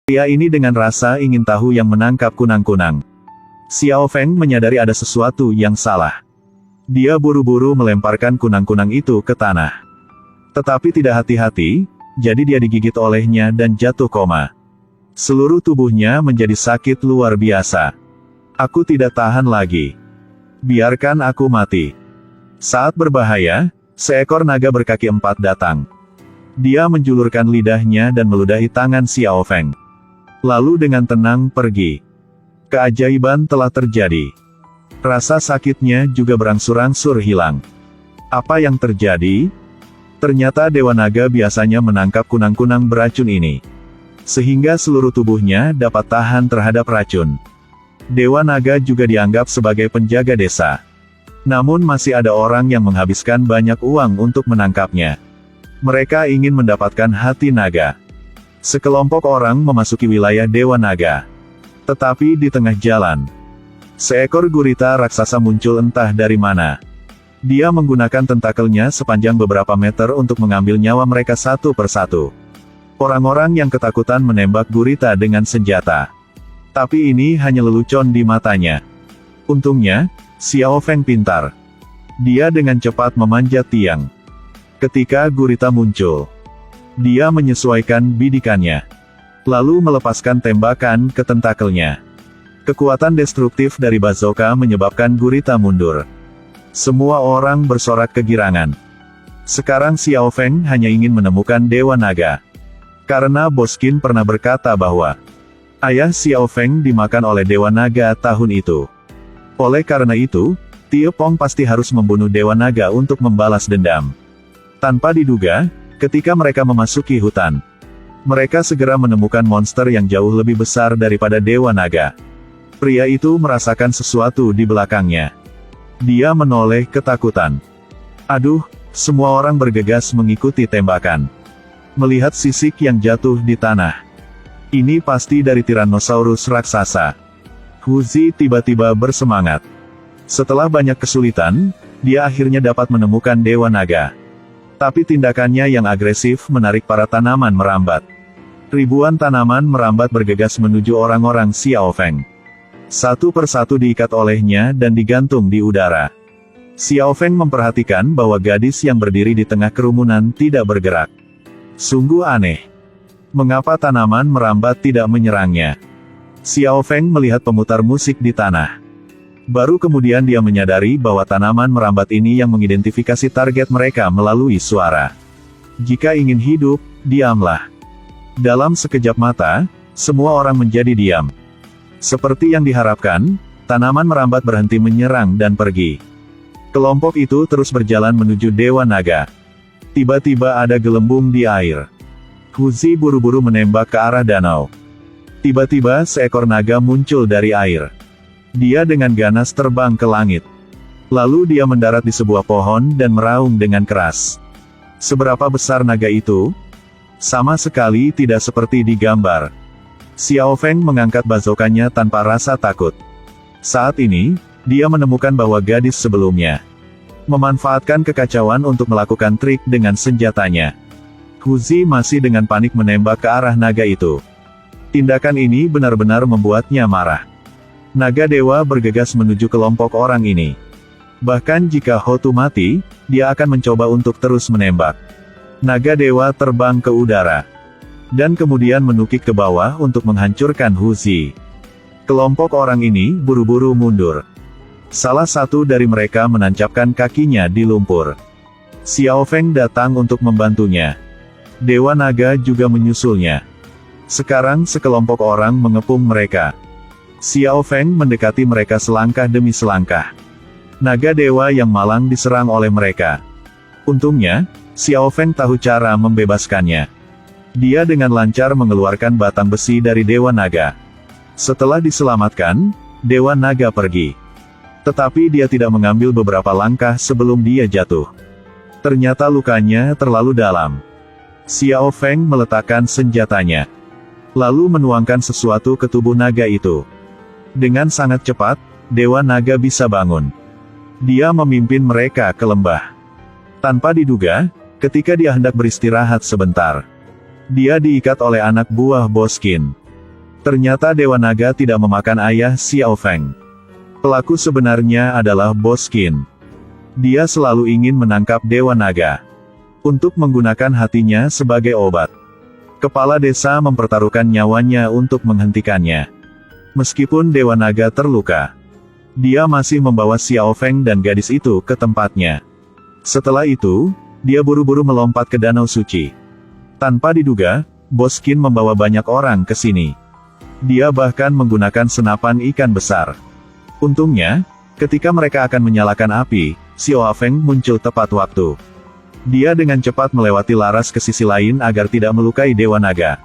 Pria ini dengan rasa ingin tahu yang menangkap kunang-kunang. Xiao Feng menyadari ada sesuatu yang salah. Dia buru-buru melemparkan kunang-kunang itu ke tanah. Tetapi tidak hati-hati, jadi dia digigit olehnya dan jatuh koma. Seluruh tubuhnya menjadi sakit luar biasa. Aku tidak tahan lagi. Biarkan aku mati. Saat berbahaya, seekor naga berkaki 4 datang. Dia menjulurkan lidahnya dan meludahi tangan Xiao Feng. Lalu dengan tenang pergi. Keajaiban telah terjadi. Rasa sakitnya juga berangsur-angsur hilang. Apa yang terjadi? Ternyata Dewa Naga biasanya menangkap kunang-kunang beracun ini. Sehingga seluruh tubuhnya dapat tahan terhadap racun. Dewa Naga juga dianggap sebagai penjaga desa. Namun masih ada orang yang menghabiskan banyak uang untuk menangkapnya. Mereka ingin mendapatkan hati naga. Sekelompok orang memasuki wilayah Dewa Naga. Tetapi di tengah jalan, seekor gurita raksasa muncul entah dari mana. Dia menggunakan tentakelnya sepanjang beberapa meter untuk mengambil nyawa mereka satu persatu. Orang-orang yang ketakutan menembak gurita dengan senjata. Tapi ini hanya lelucon di matanya. Untungnya, Xiao Feng pintar. Dia dengan cepat memanjat tiang. Ketika gurita muncul, dia menyesuaikan bidikannya. Lalu melepaskan tembakan ke tentakelnya. Kekuatan destruktif dari bazooka menyebabkan gurita mundur. Semua orang bersorak kegirangan. Sekarang Xiao Feng hanya ingin menemukan Dewa Naga. Karena Boskin pernah berkata bahwa ayah Xiao Feng dimakan oleh Dewa Naga tahun itu. Oleh karena itu, Tie Pong pasti harus membunuh Dewa Naga untuk membalas dendam. Tanpa diduga, ketika mereka memasuki hutan, mereka segera menemukan monster yang jauh lebih besar daripada Dewa Naga. Pria itu merasakan sesuatu di belakangnya. Dia menoleh ketakutan. Aduh, semua orang bergegas mengikuti tembakan. Melihat sisik yang jatuh di tanah. Ini pasti dari Tyrannosaurus raksasa. Huzi tiba-tiba bersemangat. Setelah banyak kesulitan, dia akhirnya dapat menemukan Dewa Naga. Tapi tindakannya yang agresif menarik para tanaman merambat. Ribuan tanaman merambat bergegas menuju orang-orang Xiao Feng. Satu persatu diikat olehnya dan digantung di udara. Xiao Feng memperhatikan bahwa gadis yang berdiri di tengah kerumunan tidak bergerak. Sungguh aneh. Mengapa tanaman merambat tidak menyerangnya? Xiao Feng melihat pemutar musik di tanah. Baru kemudian dia menyadari bahwa tanaman merambat ini yang mengidentifikasi target mereka melalui suara. Jika ingin hidup, diamlah. Dalam sekejap mata, semua orang menjadi diam. Seperti yang diharapkan, tanaman merambat berhenti menyerang dan pergi. Kelompok itu terus berjalan menuju Dewa Naga. Tiba-tiba ada gelembung di air. Huzi buru-buru menembak ke arah danau. Tiba-tiba seekor naga muncul dari air. Dia dengan ganas terbang ke langit. Lalu dia mendarat di sebuah pohon dan meraung dengan keras. Seberapa besar naga itu? Sama sekali tidak seperti di gambar. Xiao Feng mengangkat bazokanya tanpa rasa takut. Saat ini, dia menemukan bahwa gadis sebelumnya memanfaatkan kekacauan untuk melakukan trik dengan senjatanya. Huzi masih dengan panik menembak ke arah naga itu. Tindakan ini benar-benar membuatnya marah. Naga Dewa bergegas menuju kelompok orang ini. Bahkan jika Hotu mati, dia akan mencoba untuk terus menembak. Naga Dewa terbang ke udara. Dan kemudian menukik ke bawah untuk menghancurkan Huzi. Kelompok orang ini buru-buru mundur. Salah satu dari mereka menancapkan kakinya di lumpur. Xiao Feng datang untuk membantunya. Dewa Naga juga menyusulnya. Sekarang sekelompok orang mengepung mereka. Xiao Feng mendekati mereka selangkah demi selangkah. Naga Dewa yang malang diserang oleh mereka. Untungnya, Xiao Feng tahu cara membebaskannya. Dia dengan lancar mengeluarkan batang besi dari Dewa Naga. Setelah diselamatkan, Dewa Naga pergi. Tetapi dia tidak mengambil beberapa langkah sebelum dia jatuh. Ternyata lukanya terlalu dalam. Xiao Feng meletakkan senjatanya. Lalu menuangkan sesuatu ke tubuh naga itu. Dengan sangat cepat, Dewa Naga bisa bangun. Dia memimpin mereka ke lembah. Tanpa diduga, ketika dia hendak beristirahat sebentar, dia diikat oleh anak buah Boskin. Ternyata Dewa Naga tidak memakan ayah Xiao Feng. Pelaku sebenarnya adalah Bos Qin. Dia selalu ingin menangkap Dewa Naga untuk menggunakan hatinya sebagai obat. Kepala desa mempertaruhkan nyawanya untuk menghentikannya. Meskipun Dewa Naga terluka, dia masih membawa Xiao Feng dan gadis itu ke tempatnya. Setelah itu, dia buru-buru melompat ke Danau Suci. Tanpa diduga, Bos Qin membawa banyak orang ke sini. Dia bahkan menggunakan senapan ikan besar. Untungnya, ketika mereka akan menyalakan api, Xiao Feng muncul tepat waktu. Dia dengan cepat melewati laras ke sisi lain agar tidak melukai Dewa Naga.